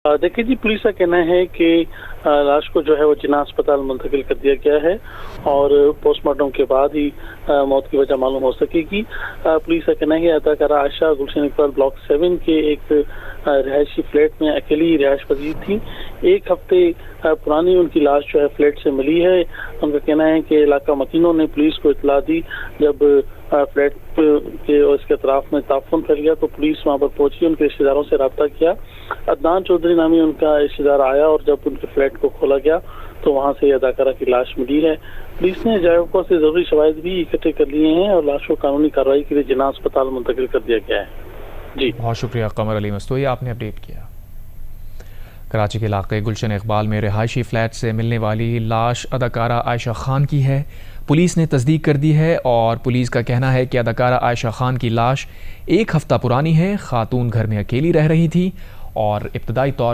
देखिए जी, पुलिस का कहना है कि लाश को जो है वो जिन्ना अस्पताल मुंतकिल कर दिया गया है और पोस्टमार्टम के बाद ही मौत की वजह मालूम हो सकेगी। पुलिस का कहना है कि अदाकारा आयशा गुलशन इकबाल ब्लॉक 7 के एक रिहायशी फ्लैट में अकेली रिहायश पजीर थी। एक हफ्ते पुरानी उनकी लाश जो है फ्लैट से मिली है। उनका कहना है कि इलाका मकीनों ने पुलिस को इतला दी। जब फ्लैट के और इसके अतराफ में ताफुन फैल गया तो पुलिस वहां पर पहुंची, उनके रिश्तेदारों से रब्ता किया। अदनान चौधरी नामी उनका रिश्तेदार आया और जब उनके फ्लैट को खोला गया तो वहां से अदाकारा की लाश मिली है। पुलिस ने जायकों से जरूरी शवाहिद भी इकट्ठे कर लिए हैं और लाश को कानूनी कार्रवाई के लिए जिन्ना अस्पताल मुंतकिल कर दिया गया है। जी बहुत शुक्रिया कमर अली मस्तोई, आपने अपडेट किया। कराची के इलाके गुलशन इकबाल में रिहायशी फ्लैट से मिलने वाली लाश अदाकारा आयशा खान की है। पुलिस ने तस्दीक कर दी है और पुलिस का कहना है कि अदाकारा आयशा खान की लाश एक हफ्ता पुरानी है। खातून घर में अकेली रह रही थी और इब्तदाई तौर